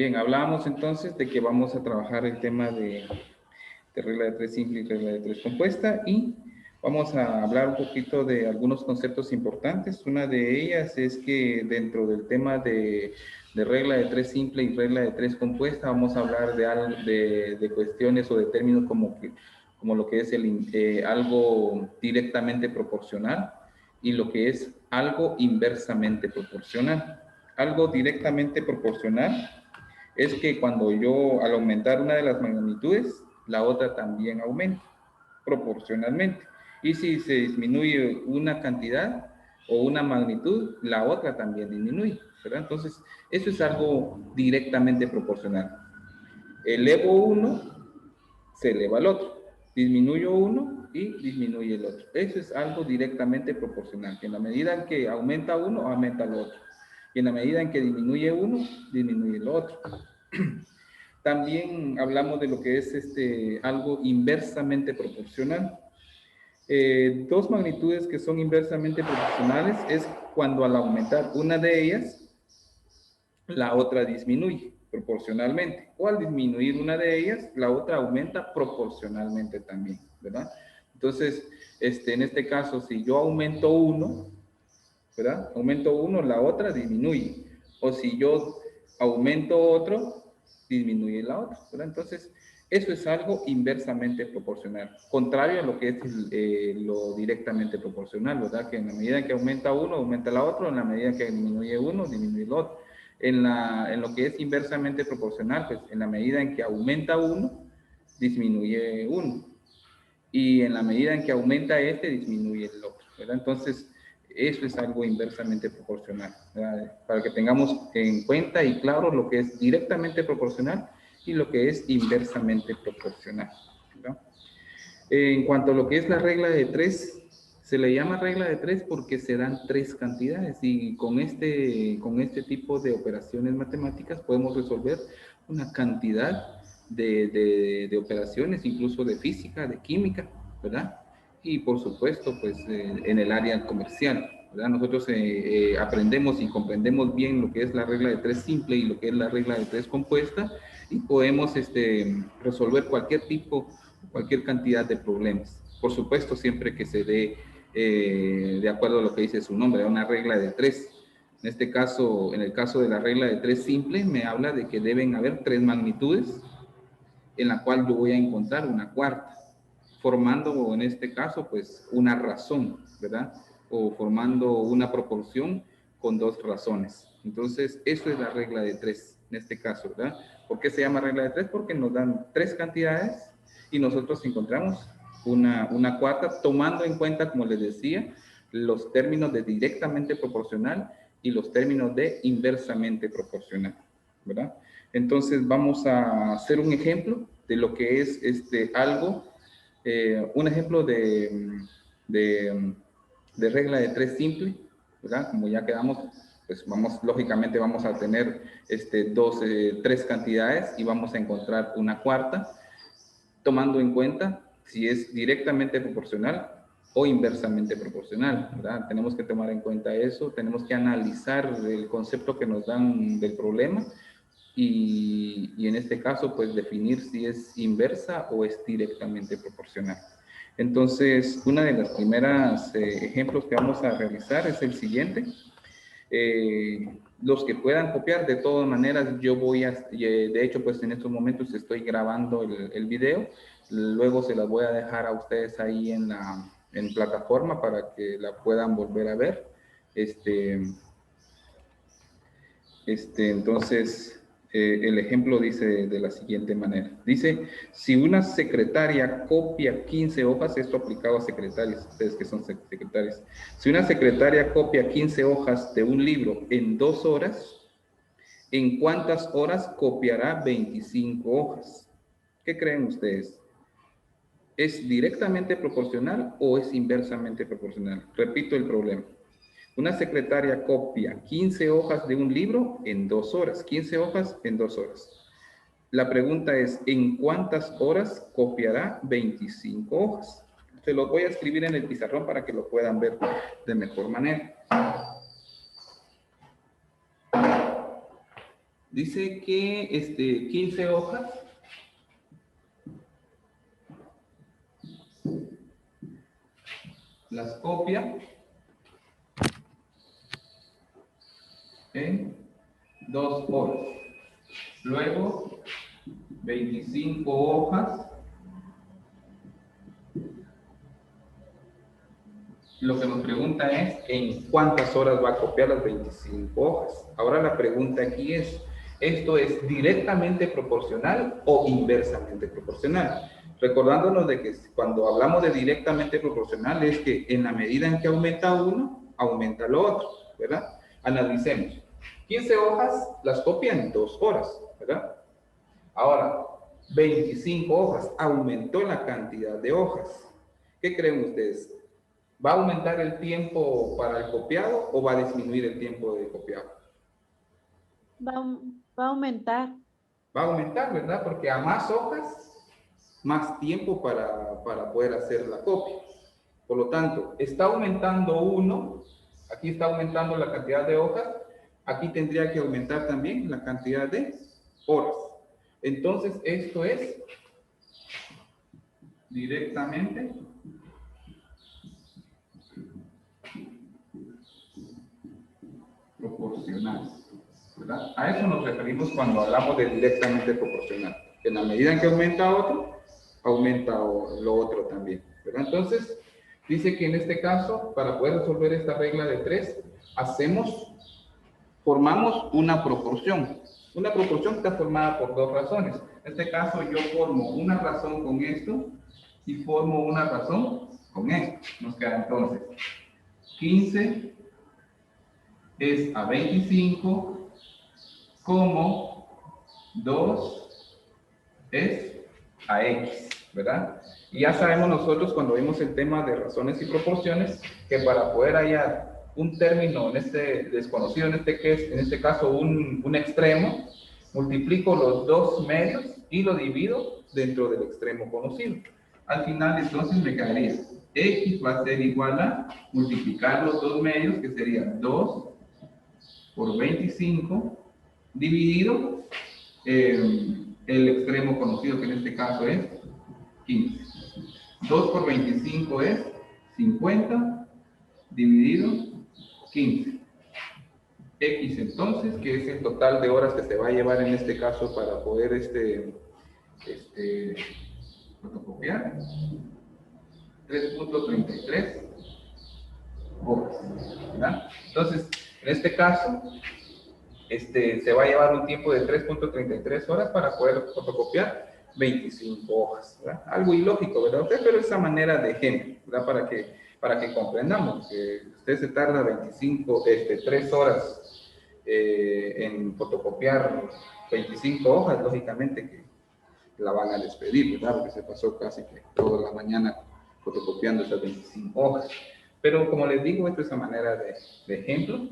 Bien, hablábamos entonces de que vamos a trabajar el tema de regla de tres simple y regla de tres compuesta y vamos a hablar un poquito de algunos conceptos importantes. Una de ellas es que dentro del tema de regla de tres simple y regla de tres compuesta vamos a hablar de cuestiones o de términos como lo que es algo directamente proporcional y lo que es algo inversamente proporcional. Algo directamente proporcional es que cuando yo, al aumentar una de las magnitudes, la otra también aumenta proporcionalmente. Y si se disminuye una cantidad o una magnitud, la otra también disminuye, ¿verdad? Entonces, eso es algo directamente proporcional. Elevo uno, se eleva al otro. Disminuyo uno y disminuye el otro. Eso es algo directamente proporcional, que en la medida en que aumenta uno, aumenta el otro. Y en la medida en que disminuye uno, disminuye el otro. También hablamos de lo que es algo inversamente proporcional. Dos magnitudes que son inversamente proporcionales es cuando al aumentar una de ellas, la otra disminuye proporcionalmente. O al disminuir una de ellas, la otra aumenta proporcionalmente también, ¿verdad? Entonces, en este caso, si yo aumento uno, ¿verdad? Aumento uno, la otra disminuye. O si yo aumento otro, disminuye la otra, ¿verdad? Entonces, eso es algo inversamente proporcional, contrario a lo que es lo directamente proporcional, ¿verdad? Que en la medida en que aumenta uno, aumenta la otra, en la medida en que disminuye uno, disminuye el otro. En lo que es inversamente proporcional, pues en la medida en que aumenta uno, disminuye uno. Y en la medida en que aumenta disminuye el otro, ¿verdad? Entonces, eso es algo inversamente proporcional, ¿verdad? Para que tengamos en cuenta y claro lo que es directamente proporcional y lo que es inversamente proporcional, ¿verdad? En cuanto a lo que es la regla de tres, se le llama regla de tres porque se dan tres cantidades y con este tipo de operaciones matemáticas podemos resolver una cantidad de operaciones, incluso de física, de química, ¿verdad? Y por supuesto, pues en el área comercial, ¿verdad? Nosotros aprendemos y comprendemos bien lo que es la regla de tres simple y lo que es la regla de tres compuesta y podemos resolver cualquier cantidad de problemas. Por supuesto, siempre que se dé de acuerdo a lo que dice su nombre, una regla de tres. En este caso, en el caso de la regla de tres simple, me habla de que deben haber tres magnitudes en la cual yo voy a encontrar una cuarta, formando en este caso, pues, una razón, ¿verdad? O formando una proporción con dos razones. Entonces, eso es la regla de tres, en este caso, ¿verdad? ¿Por qué se llama regla de tres? Porque nos dan tres cantidades y nosotros encontramos una cuarta, tomando en cuenta, como les decía, los términos de directamente proporcional y los términos de inversamente proporcional, ¿verdad? Entonces vamos a hacer un ejemplo de lo que es un ejemplo de, de regla de tres simple, ¿verdad? Como ya quedamos, pues lógicamente vamos a tener tres cantidades y vamos a encontrar una cuarta, tomando en cuenta si es directamente proporcional o inversamente proporcional, ¿verdad? Tenemos que tomar en cuenta eso, tenemos que analizar el concepto que nos dan del problema y en este caso, pues definir si es inversa o es directamente proporcional. Entonces, una de las primeras ejemplos que vamos a realizar es el siguiente. Los que puedan copiar, de todas maneras, de hecho, pues en estos momentos estoy grabando el video, luego se las voy a dejar a ustedes ahí en plataforma para que la puedan volver a ver. Entonces, el ejemplo dice de la siguiente manera. Dice, si una secretaria copia 15 hojas, esto aplicado a secretarios, ustedes que son secretarios. Si una secretaria copia 15 hojas de un libro en 2 horas, ¿en cuántas horas copiará 25 hojas? ¿Qué creen ustedes? ¿Es directamente proporcional o es inversamente proporcional? Repito el problema. Una secretaria copia 15 hojas de un libro en 2 horas. 15 hojas en 2 horas. La pregunta es, ¿en cuántas horas copiará 25 hojas? Se los voy a escribir en el pizarrón para que lo puedan ver de mejor manera. Dice que 15 hojas. Las copia en 2 horas. Luego, 25 hojas. Lo que nos pregunta es en cuántas horas va a copiar las 25 hojas. Ahora la pregunta aquí es, ¿esto es directamente proporcional o inversamente proporcional? Recordándonos de que cuando hablamos de directamente proporcional es que en la medida en que aumenta uno, aumenta lo otro, ¿verdad? Analicemos. 15 hojas las copia en 2 horas, ¿verdad? Ahora, 25 hojas, aumentó la cantidad de hojas. ¿Qué creen ustedes? ¿Va a aumentar el tiempo para el copiado o va a disminuir el tiempo de copiado? Va a aumentar. Va a aumentar, ¿verdad? Porque a más hojas, más tiempo para poder hacer la copia. Por lo tanto, está aumentando uno, aquí está aumentando la cantidad de hojas, aquí tendría que aumentar también la cantidad de horas. Entonces, esto es directamente proporcional, ¿verdad? A eso nos referimos cuando hablamos de directamente proporcional. En la medida en que aumenta otro, aumenta lo otro también, ¿verdad? Entonces, dice que en este caso, para poder resolver esta regla de 3, formamos una proporción. Una proporción está formada por 2 razones. En este caso, yo formo una razón con esto y formo una razón con esto. Nos queda entonces 15 es a 25 como 2 es a x, ¿verdad? Y ya sabemos nosotros cuando vimos el tema de razones y proporciones que para poder hallar un término en este desconocido, en este caso un extremo, multiplico los 2 medios y lo divido dentro del extremo conocido. Al final entonces me quedaría x va a ser igual a multiplicar los 2 medios, que serían 2 por 25 dividido el extremo conocido, que en este caso es 15. 2 por 25 es 50 dividido 15. X entonces, que es el total de horas que se va a llevar en este caso para poder fotocopiar. 3.33 horas, ¿verdad? Entonces, en este caso, se va a llevar un tiempo de 3.33 horas para poder fotocopiar 25 hojas, ¿verdad? Algo ilógico, ¿verdad? Pero esa manera de ejemplo, ¿verdad? Para que comprendamos que usted se tarda 3 horas en fotocopiar 25 hojas, lógicamente que la van a despedir, ¿verdad? Porque se pasó casi que toda la mañana fotocopiando esas 25 hojas. Pero como les digo, esto es a manera de ejemplo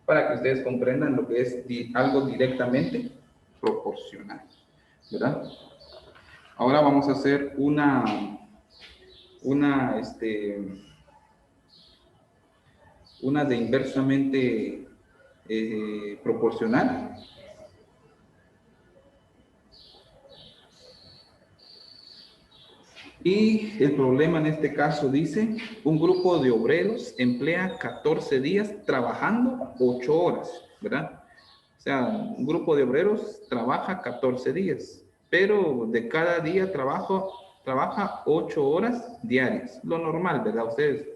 para que ustedes comprendan lo que es algo directamente proporcional, ¿verdad? Ahora vamos a hacer una de inversamente proporcional. Y el problema en este caso dice, un grupo de obreros emplea 14 días trabajando 8 horas, ¿verdad? O sea, un grupo de obreros trabaja 14 días, pero de cada día trabaja 8 horas diarias, lo normal, ¿verdad? Ustedes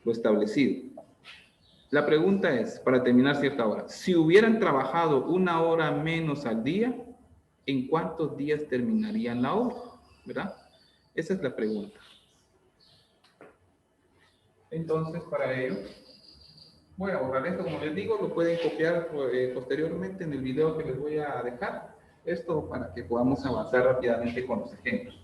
lo establecido. La pregunta es, para terminar cierta hora, si hubieran trabajado 1 hora menos al día, ¿en cuántos días terminarían la obra? ¿Verdad? Esa es la pregunta. Entonces, para ello, voy a borrar esto. Como les digo, lo pueden copiar posteriormente en el video que les voy a dejar. Esto para que podamos avanzar rápidamente con los ejemplos.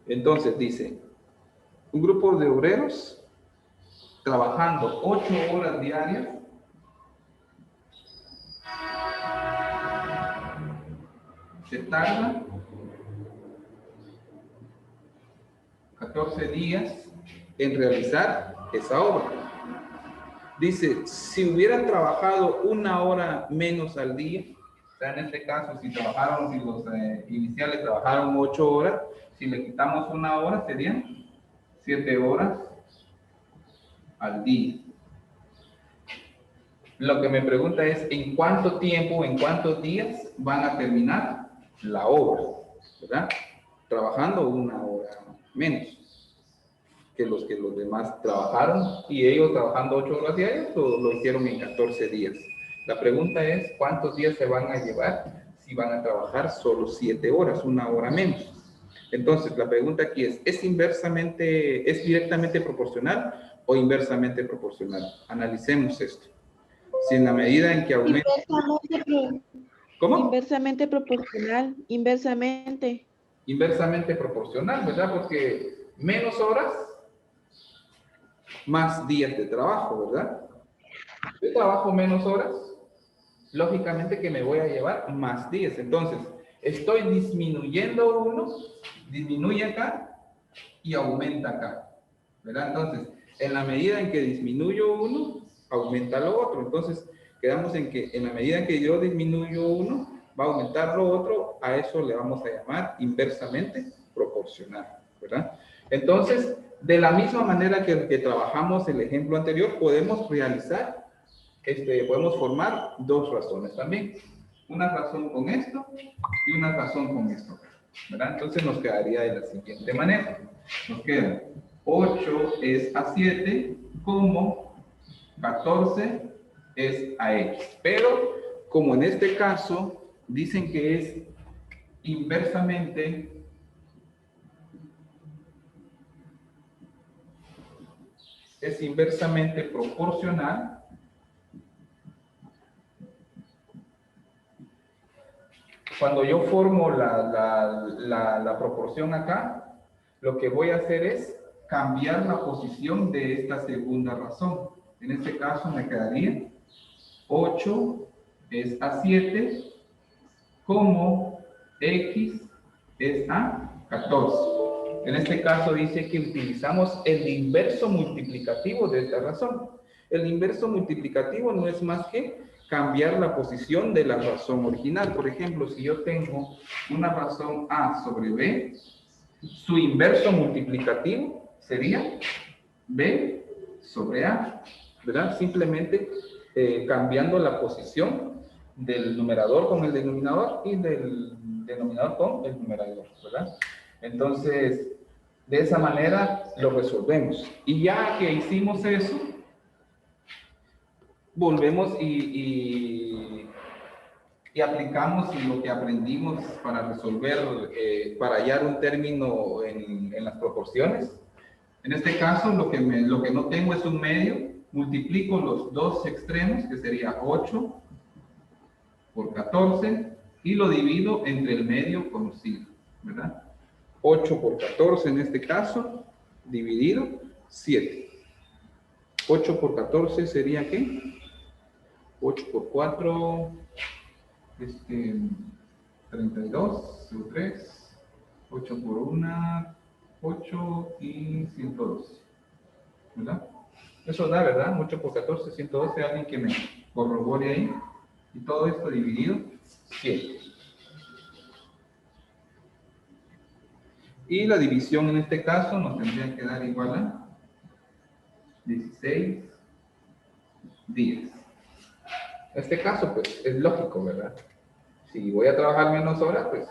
Entonces, dice, un grupo de obreros trabajando 8 horas diarias se tarda 14 días en realizar esa obra. Dice, si hubieran trabajado 1 hora menos al día, o sea, en este caso, si los iniciales trabajaron 8 horas, si le quitamos 1 hora, serían 7 horas al día. Lo que me pregunta es, ¿en cuánto tiempo, en cuántos días van a terminar la obra? ¿Verdad? Trabajando 1 hora menos que los demás trabajaron, y ellos trabajando 8 horas diarias lo hicieron en 14 días. La pregunta es, ¿cuántos días se van a llevar si van a trabajar solo 7 horas, 1 hora menos? Entonces, la pregunta aquí es directamente proporcional o inversamente proporcional? Analicemos esto. Si en la medida en que aumenta... ¿Cómo? Inversamente proporcional, inversamente. Inversamente proporcional, ¿verdad? Porque menos horas, más días de trabajo, ¿verdad? Yo trabajo menos horas, lógicamente que me voy a llevar más días. Entonces, estoy disminuyendo uno, disminuye acá y aumenta acá, ¿verdad? Entonces, en la medida en que disminuyo uno, aumenta lo otro. Entonces, quedamos en que en la medida en que yo disminuyo uno, va a aumentar lo otro. A eso le vamos a llamar inversamente proporcional, ¿verdad? Entonces, de la misma manera que trabajamos el ejemplo anterior, podemos formar dos razones también. Una razón con esto y una razón con esto, ¿verdad? Entonces nos quedaría de la siguiente manera. Nos queda 8 es a 7, como 14 es a X. Pero, como en este caso, dicen que es inversamente proporcional, cuando yo formo la proporción acá, lo que voy a hacer es cambiar la posición de esta segunda razón. En este caso me quedaría 8 es a 7, como X es a 14. En este caso dice que utilizamos el inverso multiplicativo de esta razón. El inverso multiplicativo no es más que cambiar la posición de la razón original. Por ejemplo, si yo tengo una razón A sobre B, su inverso multiplicativo sería B sobre A, ¿verdad? Simplemente cambiando la posición del numerador con el denominador y del denominador con el numerador, ¿verdad? Entonces, de esa manera lo resolvemos. Y ya que hicimos eso, volvemos y aplicamos lo que aprendimos para resolver, para hallar un término en las proporciones. En este caso, lo que no tengo es un medio, multiplico los dos extremos, que sería 8 por 14, y lo divido entre el medio conocido, ¿verdad? 8 por 14 en este caso, dividido 7. 8 por 14 sería ¿qué? 8 por 4, 32, 3, 8 por 1, 8 y 112, ¿verdad? Eso da, ¿verdad? 8 por 14, 112, alguien que me corrobore ahí. Y todo esto dividido, 7. Y la división en este caso nos tendría que dar igual a 16 días. En este caso, pues, es lógico, ¿verdad? Si voy a trabajar menos horas, pues,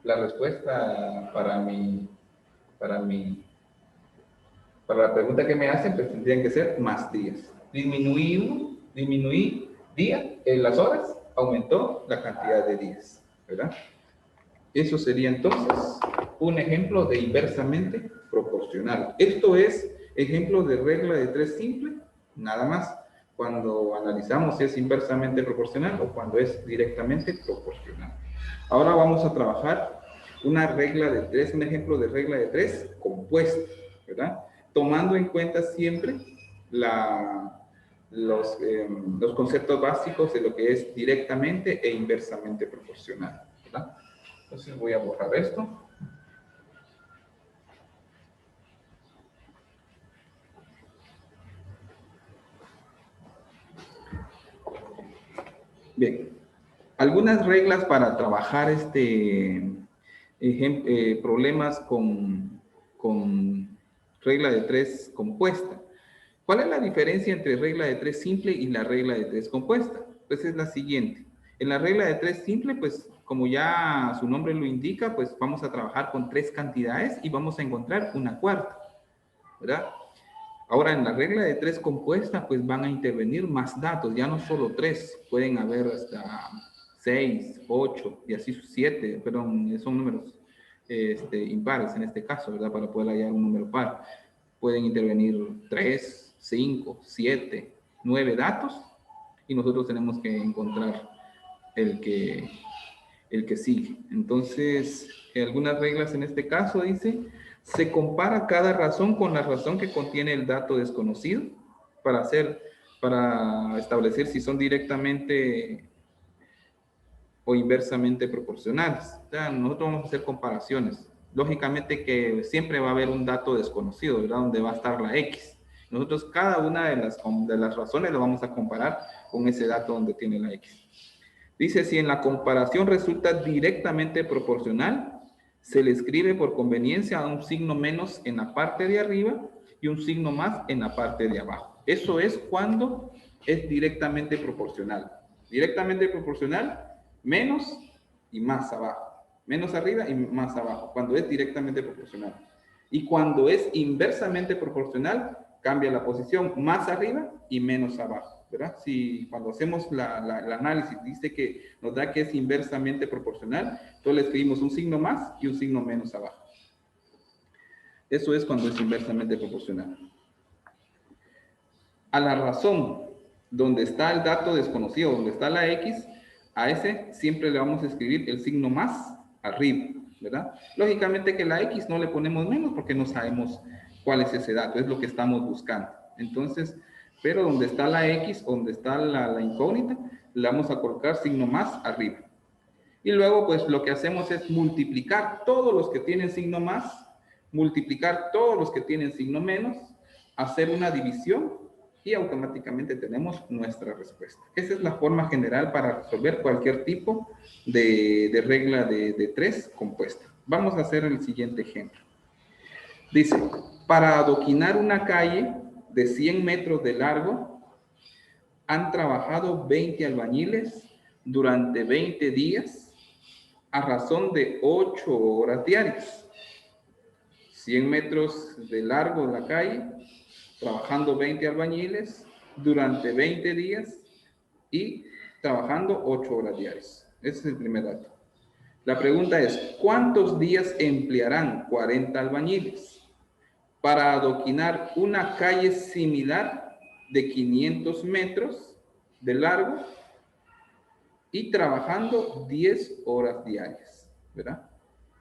la respuesta para la pregunta que me hacen, pues, tendrían que ser más días. Disminuí día en las horas, aumentó la cantidad de días, ¿verdad? Eso sería entonces un ejemplo de inversamente proporcional. Esto es ejemplo de regla de 3 simple, nada más, cuando analizamos si es inversamente proporcional o cuando es directamente proporcional. Ahora vamos a trabajar una regla de 3, un ejemplo de regla de 3 compuesta, ¿verdad? Tomando en cuenta siempre los conceptos básicos de lo que es directamente e inversamente proporcional, ¿verdad? Entonces voy a borrar esto. Bien, algunas reglas para trabajar problemas con regla de 3 compuesta. ¿Cuál es la diferencia entre regla de 3 simple y la regla de 3 compuesta? Pues es la siguiente. En la regla de 3 simple, pues como ya su nombre lo indica, pues vamos a trabajar con 3 cantidades y vamos a encontrar una cuarta, ¿verdad? Ahora, en la regla de 3 compuesta, pues van a intervenir más datos, ya no solo 3, pueden haber hasta 6, 8 y así 7, perdón, son números impares en este caso, ¿verdad? Para poder hallar un número par. Pueden intervenir 3, 5, 7, 9 datos y nosotros tenemos que encontrar el que sigue. Entonces, algunas reglas en este caso dice, se compara cada razón con la razón que contiene el dato desconocido para establecer si son directamente o inversamente proporcionales. O sea, nosotros vamos a hacer comparaciones. Lógicamente que siempre va a haber un dato desconocido, ¿verdad? Donde va a estar la X. Nosotros cada una de las razones lo vamos a comparar con ese dato donde tiene la X. Dice, si en la comparación resulta directamente proporcional, se le escribe por conveniencia a un signo menos en la parte de arriba y un signo más en la parte de abajo. Eso es cuando es directamente proporcional. Directamente proporcional, menos y más abajo. Menos arriba y más abajo, cuando es directamente proporcional. Y cuando es inversamente proporcional, cambia la posición más arriba y menos abajo. ¿Verdad? Si cuando hacemos el análisis dice que nos da que es inversamente proporcional, entonces le escribimos un signo más y un signo menos abajo. Eso es cuando es inversamente proporcional. A la razón donde está el dato desconocido, donde está la X, a ese siempre le vamos a escribir el signo más arriba, ¿verdad? Lógicamente que la X no le ponemos menos porque no sabemos cuál es ese dato, es lo que estamos buscando. Entonces, pero donde está la X, donde está la incógnita, le vamos a colocar signo más arriba. Y luego, pues lo que hacemos es multiplicar todos los que tienen signo más, multiplicar todos los que tienen signo menos, hacer una división y automáticamente tenemos nuestra respuesta. Esa es la forma general para resolver cualquier tipo de regla de 3 compuesta. Vamos a hacer el siguiente ejemplo. Dice, para adoquinar una calle de 100 metros de largo, han trabajado 20 albañiles durante 20 días a razón de 8 horas diarias. 100 metros de largo de la calle, trabajando 20 albañiles durante 20 días y trabajando 8 horas diarias. Ese es el primer dato. La pregunta es, ¿cuántos días emplearán 40 albañiles para adoquinar una calle similar de 500 metros de largo y trabajando 10 horas diarias, ¿verdad?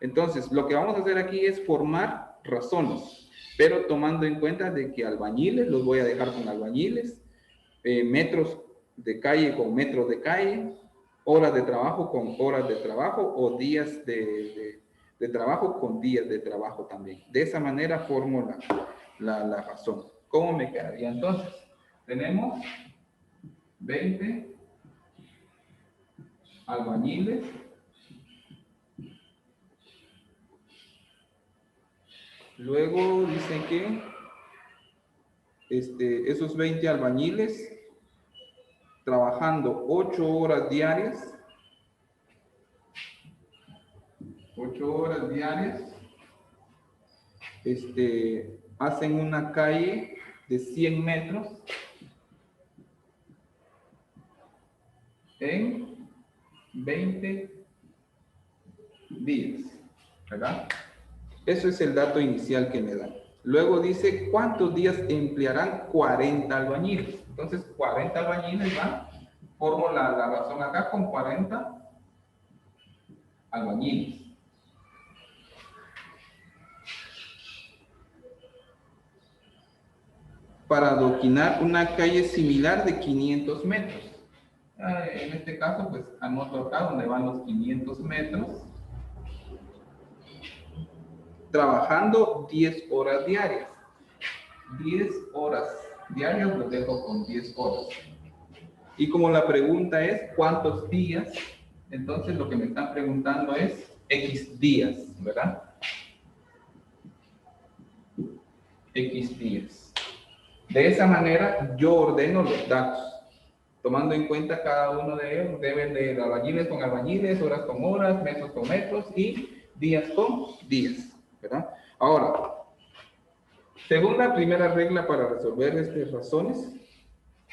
Entonces, lo que vamos a hacer aquí es formar razones, pero tomando en cuenta de que albañiles, los voy a dejar con albañiles, metros de calle con metros de calle, horas de trabajo con horas de trabajo o días de trabajo con días de trabajo también. De esa manera formo la razón. ¿Cómo me quedaría entonces? Tenemos 20 albañiles luego dice que esos 20 albañiles trabajando 8 horas diarias, 8 horas diarias, hacen una calle de 100 metros en 20 días, ¿verdad? Eso es el dato inicial que me da. Luego dice, ¿cuántos días emplearán 40 albañiles? Entonces, 40 albañiles van, formo la razón acá con 40 albañiles. Para adoquinar una calle similar de 500 metros. En este caso, pues, anoto acá donde van los 500 metros. Trabajando 10 horas diarias. 10 horas diarias lo dejo con 10 horas. Y como la pregunta es ¿cuántos días? Entonces lo que me están preguntando es X días, ¿verdad? X días. De esa manera yo ordeno los datos, tomando en cuenta cada uno de ellos. Deben de albañiles con albañiles, horas con horas, metros con metros y días con días, ¿verdad? Ahora, según la primera regla para resolver razones,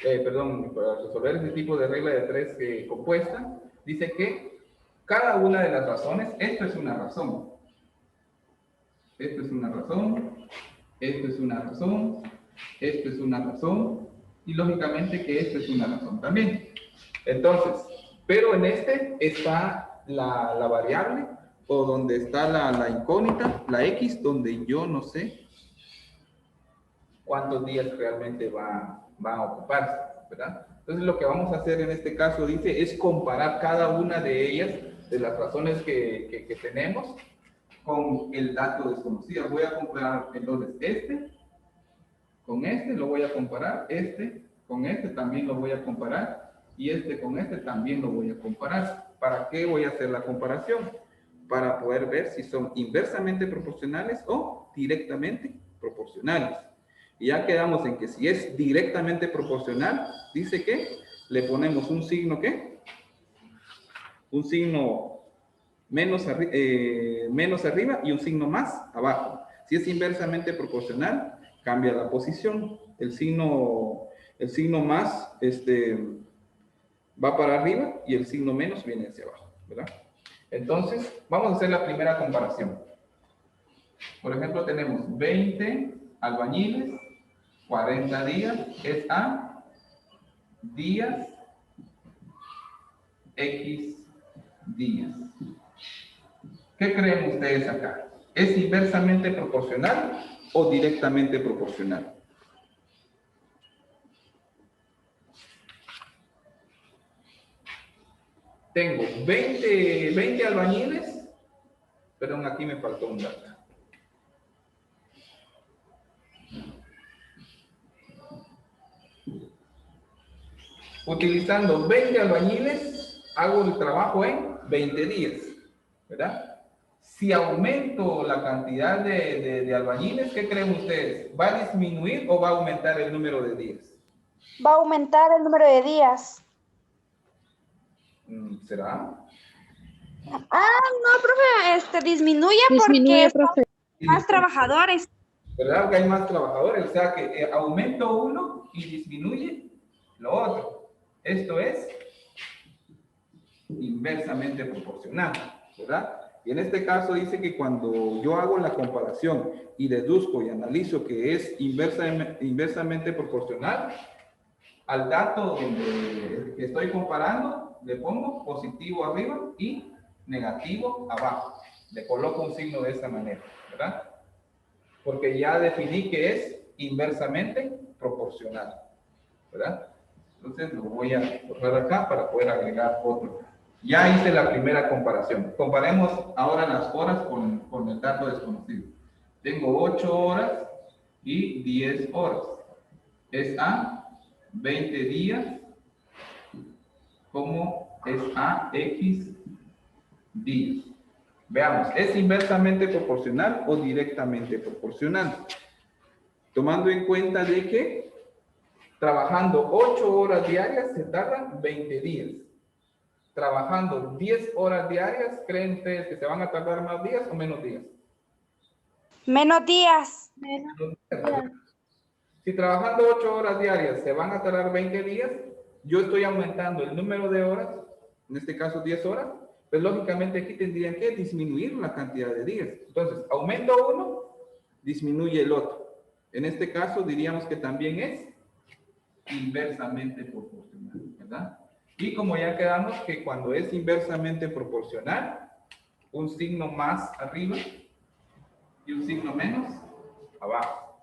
para resolver este tipo de regla de tres compuesta, dice que cada una de las razones, esto es una razón, esto es una razón, esto es una razón, esto es una razón, y lógicamente que esto es una razón también. Entonces, pero en este está la variable, o donde está la incógnita, la X, donde yo no sé cuántos días realmente va a ocuparse, ¿verdad? Entonces lo que vamos a hacer en este caso, dice, es comparar cada una de ellas, de las razones que tenemos, con el dato desconocido. Voy a comparar entonces este con este, lo voy a comparar, este con este también lo voy a comparar, y este con este también lo voy a comparar. ¿Para qué voy a hacer la comparación? Para poder ver si son inversamente proporcionales o directamente proporcionales. Y ya quedamos en que si es directamente proporcional, dice que le ponemos un signo, ¿qué? Un signo menos arriba y un signo más abajo. Si es inversamente proporcional, cambia la posición. El signo más va para arriba y el signo menos viene hacia abajo, ¿verdad? Entonces, vamos a hacer la primera comparación. Por ejemplo, tenemos 20 albañiles, 40 días, es a días, X días. ¿Qué creen ustedes acá? ¿Es inversamente proporcional o directamente proporcional? Tengo 20 albañiles, perdón, aquí me faltó un dato. Utilizando 20 albañiles, hago el trabajo en 20 días, ¿verdad? Si aumento la cantidad de albañiles, ¿qué creen ustedes? ¿Va a disminuir o va a aumentar el número de días? Va a aumentar el número de días. ¿Será? No, profe, disminuye Disminuye, porque profe. son más trabajadores. ¿Verdad que hay más trabajadores? O sea que aumento uno y disminuye lo otro. Esto es inversamente proporcional, ¿verdad? Y en este caso dice que cuando yo hago la comparación y deduzco y analizo que es inversamente proporcional, al dato que estoy comparando, le pongo positivo arriba y negativo abajo. Le coloco un signo de esta manera, ¿verdad? Porque ya definí que es inversamente proporcional, ¿verdad? Entonces lo voy a borrar acá para poder agregar otro. Ya hice la primera comparación. Comparemos ahora las horas con el dato desconocido. Tengo 8 horas y 10 horas. Es a 20 días como es a X días. Veamos, ¿es inversamente proporcional o directamente proporcional? Tomando en cuenta de que trabajando 8 horas diarias se tardan 20 días. Trabajando 10 horas diarias, ¿creen ustedes que se van a tardar más días o menos días? Menos días. Si trabajando 8 horas diarias se van a tardar 20 días, yo estoy aumentando el número de horas, en este caso 10 horas, pues lógicamente aquí tendrían que disminuir la cantidad de días. Entonces, aumento uno, disminuye el otro. En este caso diríamos que también es inversamente proporcional, ¿verdad? Y como ya quedamos que cuando es inversamente proporcional, un signo más arriba y un signo menos abajo,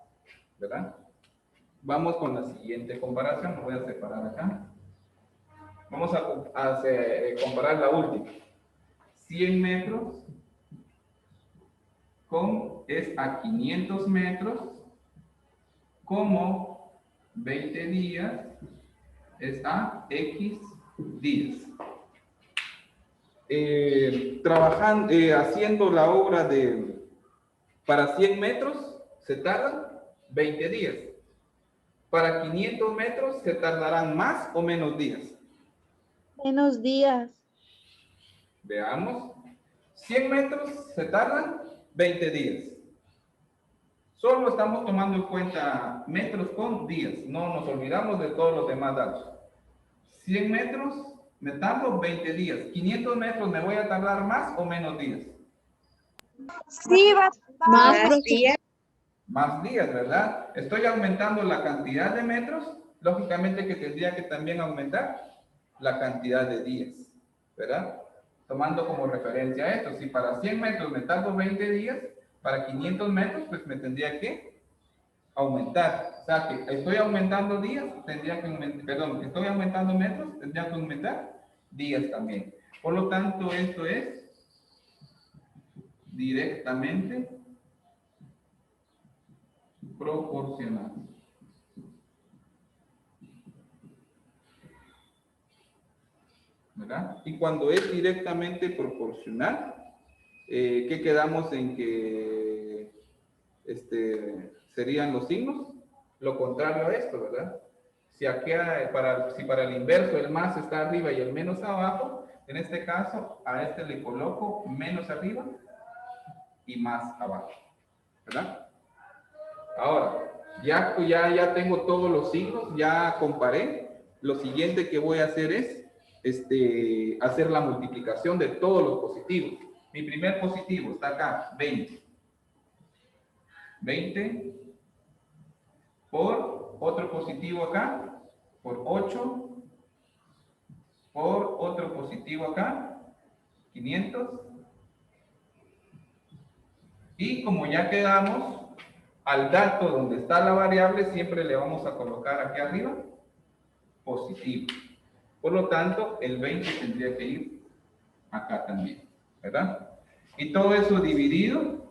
¿verdad? Vamos con la siguiente comparación, lo voy a separar acá. Vamos a comparar la última. 100 metros es a 500 metros como 20 días es a X días. Trabajando, haciendo la obra para 100 metros se tardan 20 días. Para 500 metros se tardarán más o menos días. Menos días. Veamos. 100 metros se tardan 20 días. Solo estamos tomando en cuenta metros con días. No nos olvidamos de todos los demás datos. 100 metros me tardo 20 días. 500 metros me voy a tardar más o menos días. Sí, Más días. Más días, ¿verdad? Estoy aumentando la cantidad de metros. Lógicamente que tendría que también aumentar la cantidad de días, ¿verdad? Tomando como referencia esto. Si para 100 metros me tardo 20 días, para 500 metros, pues me tendría que aumentar. O sea, que estoy aumentando días, tendría que aumentar, perdón, que estoy aumentando metros, tendría que aumentar días también. Por lo tanto, esto es directamente proporcional. ¿Verdad? Y cuando es directamente proporcional, ¿qué quedamos en que serían los signos? Lo contrario a esto, ¿verdad? Si para el inverso el más está arriba y el menos abajo, en este caso a este le coloco menos arriba y más abajo, ¿verdad? Ahora, ya tengo todos los signos, ya comparé. Lo siguiente que voy a hacer es hacer la multiplicación de todos los positivos. Mi primer positivo está acá, 20. 20 por otro positivo acá, por 8, por otro positivo acá, 500. Y como ya quedamos, al dato donde está la variable siempre le vamos a colocar aquí arriba positivo. Por lo tanto, el 20 tendría que ir acá también, ¿verdad? Y todo eso dividido,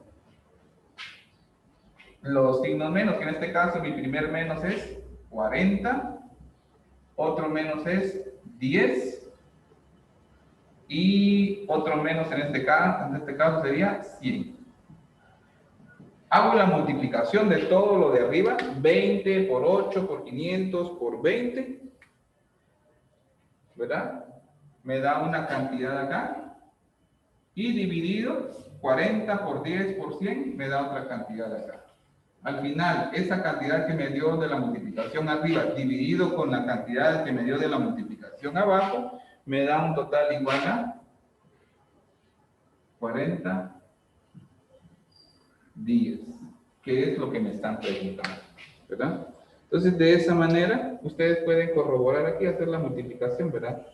los signos menos, que en este caso mi primer menos es 40, otro menos es 10, y otro menos en este caso sería 100. Hago la multiplicación de todo lo de arriba, 20 por 8, por 500, por 20, ¿verdad? Me da una cantidad acá, y dividido 40 por 10 por 100, me da otra cantidad acá. Al final, esa cantidad que me dio de la multiplicación arriba, dividido con la cantidad que me dio de la multiplicación abajo, me da un total igual a 40 días, que es lo que me están preguntando, ¿verdad? Entonces, de esa manera, ustedes pueden corroborar aquí, hacer la multiplicación, ¿verdad?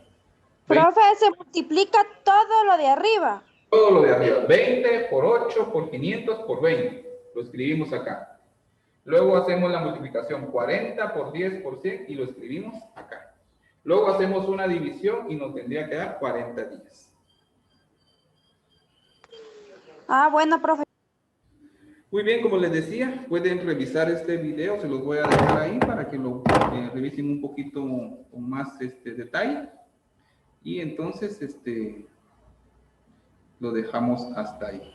Profe, se multiplica todo lo de arriba. Todo lo de arriba, 20 por 8, por 500, por 20. Lo escribimos acá. Luego hacemos la multiplicación 40 por 10 por 100 y lo escribimos acá. Luego hacemos una división y nos tendría que dar 40 días. Ah, bueno, profe. Muy bien, como les decía, pueden revisar este video, se los voy a dejar ahí para que lo revisen un poquito con más detalle. Y entonces lo dejamos hasta ahí.